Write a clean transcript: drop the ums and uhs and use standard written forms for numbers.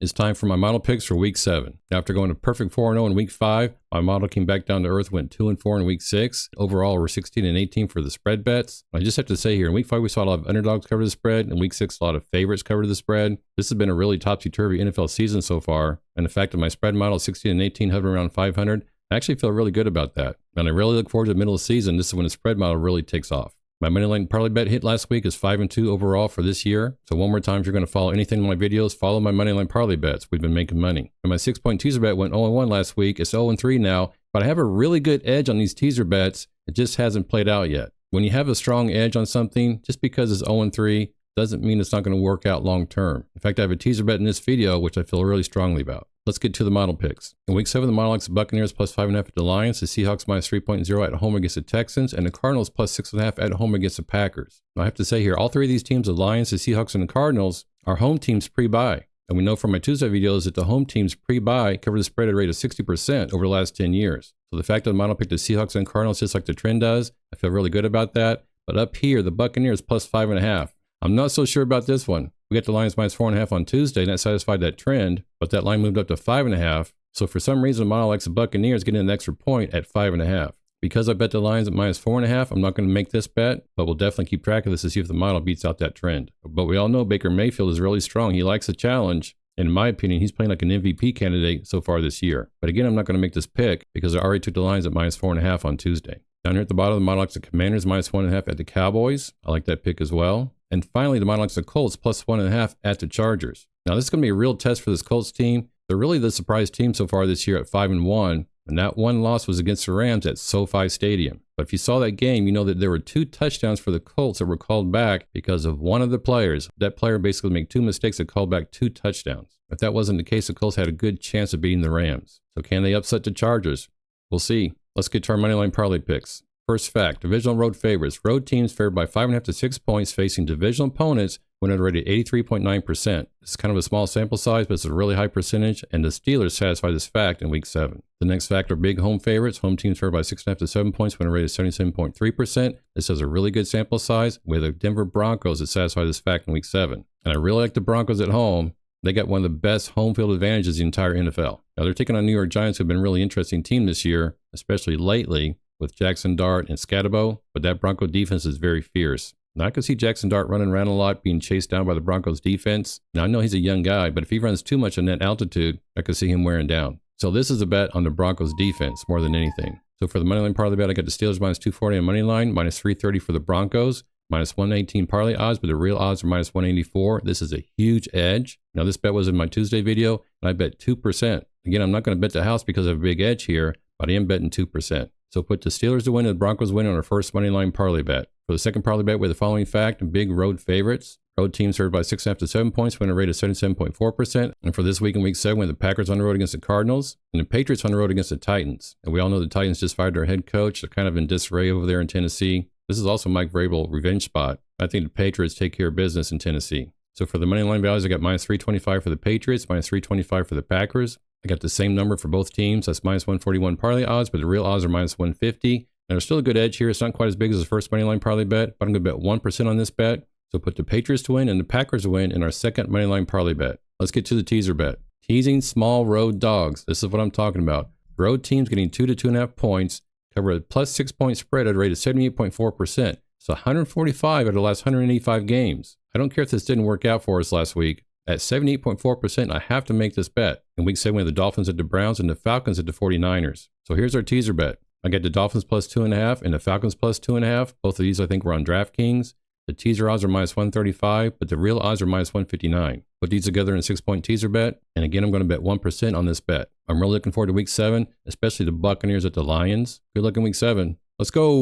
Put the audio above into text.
It's time for my model picks for week 7. After going to perfect 4-0 in week 5, my model came back down to earth, went 2-4 in week 6. Overall, we're 16-18 for the spread bets. I just have to say here, in week 5, we saw a lot of underdogs cover the spread. In week 6, a lot of favorites cover the spread. This has been a really topsy-turvy NFL season so far. And the fact that my spread model is 16-18, hovering around 500, I actually feel really good about that. And I really look forward to the middle of the season. This is when the spread model really takes off. My moneyline parlay bet hit last week is 5-2 overall for this year. So one more time, if you're going to follow anything in my videos, follow my moneyline parlay bets. We've been making money. And my 6-point teaser bet went 0-1 last week. It's 0-3 now, but I have a really good edge on these teaser bets. It just hasn't played out yet. When you have a strong edge on something, just because it's 0-3 doesn't mean it's not going to work out long term. In fact, I have a teaser bet in this video, which I feel really strongly about. Let's get to the model picks. In week 7, the model likes the Buccaneers plus 5.5 at the Lions, the Seahawks minus 3.0 at home against the Texans, and the Cardinals plus 6.5 at home against the Packers. Now, I have to say here, all three of these teams, the Lions, the Seahawks, and the Cardinals, are home teams pre-bye. And we know from my Tuesday videos that the home teams pre-bye cover the spread at a rate of 60% over the last 10 years. So the fact that the model picked the Seahawks and Cardinals just like the trend does, I feel really good about that. But up here, the Buccaneers plus 5.5. I'm not so sure about this one. We got the Lions minus 4.5 on Tuesday, and that satisfied that trend, but that line moved up to 5.5. So for some reason, the model likes the Buccaneers getting an extra point at 5.5. Because I bet the Lions at minus 4.5, I'm not going to make this bet, but we'll definitely keep track of this to see if the model beats out that trend. But we all know Baker Mayfield is really strong. He likes a challenge. And in my opinion, he's playing like an MVP candidate so far this year. But again, I'm not going to make this pick because I already took the Lions at minus 4.5 on Tuesday. Down here at the bottom, the model likes the Commanders minus 1.5 at the Cowboys. I like that pick as well. And finally, the model likes the Colts plus 1.5 at the Chargers. Now, this is going to be a real test for this Colts team. They're really the surprise team so far this year at 5-1. And that one loss was against the Rams at SoFi Stadium. But if you saw that game, you know that there were 2 touchdowns for the Colts that were called back because of one of the players. That player basically made 2 mistakes that called back 2 touchdowns. If that wasn't the case, the Colts had a good chance of beating the Rams. So can they upset the Chargers? We'll see. Let's get to our moneyline parlay picks. First fact, divisional road favorites. Road teams favored by 5.5 to 6 points facing divisional opponents when at a rate of 83.9%. This is kind of a small sample size, but it's a really high percentage, and the Steelers satisfy this fact in week 7. The next fact are big home favorites. Home teams favored by 6.5 to 7 points when a rate of 77.3%. This has a really good sample size with the Denver Broncos that satisfy this fact in week 7. And I really like the Broncos at home. They got one of the best home field advantages in the entire NFL. Now they're taking on New York Giants, who have been a really interesting team this year, especially lately, with Jackson Dart and Scatabo, but that Bronco defense is very fierce. Now, I could see Jackson Dart running around a lot, being chased down by the Broncos defense. Now, I know he's a young guy, but if he runs too much on that altitude, I could see him wearing down. So this is a bet on the Broncos defense more than anything. So for the moneyline parlay bet, I got the Steelers minus 240 on moneyline, minus 330 for the Broncos, minus 118 parlay odds, but the real odds are minus 184. This is a huge edge. Now, this bet was in my Tuesday video, and I bet 2%. Again, I'm not going to bet the house because I have a big edge here, but I am betting 2%. So put the Steelers to win and the Broncos win on our first moneyline parlay bet. For the second parlay bet, we have the following fact: big road favorites. Road teams favored by 6.5 to 7 points, win a rate of 77.4%. And for this week in week 7, we have the Packers on the road against the Cardinals and the Patriots on the road against the Titans. And we all know the Titans just fired their head coach. They're kind of in disarray over there in Tennessee. This is also Mike Vrabel revenge spot. I think the Patriots take care of business in Tennessee. So for the moneyline values, I got minus 325 for the Patriots, minus 325 for the Packers. I got the same number for both teams. That's minus 141 parlay odds, but the real odds are minus 150. And there's still a good edge here. It's not quite as big as the first moneyline parlay bet, but I'm going to bet 1% on this bet. So put the Patriots to win and the Packers to win in our second moneyline parlay bet. Let's get to the teaser bet. Teasing small road dogs. This is what I'm talking about. Road teams getting 2 to 2.5 points, cover a plus 6 point spread at a rate of 78.4%. So 145 out of the last 185 games. I don't care if this didn't work out for us last week. At 78.4%, I have to make this bet. In week 7, we have the Dolphins at the Browns and the Falcons at the 49ers. So here's our teaser bet. I got the Dolphins plus 2.5 and the Falcons plus 2.5. Both of these I think were on DraftKings. The teaser odds are minus 135, but the real odds are minus 159. Put these together in a 6-point teaser bet. And again, I'm going to bet 1% on this bet. I'm really looking forward to week 7, especially the Buccaneers at the Lions. Good luck in week 7. Let's go.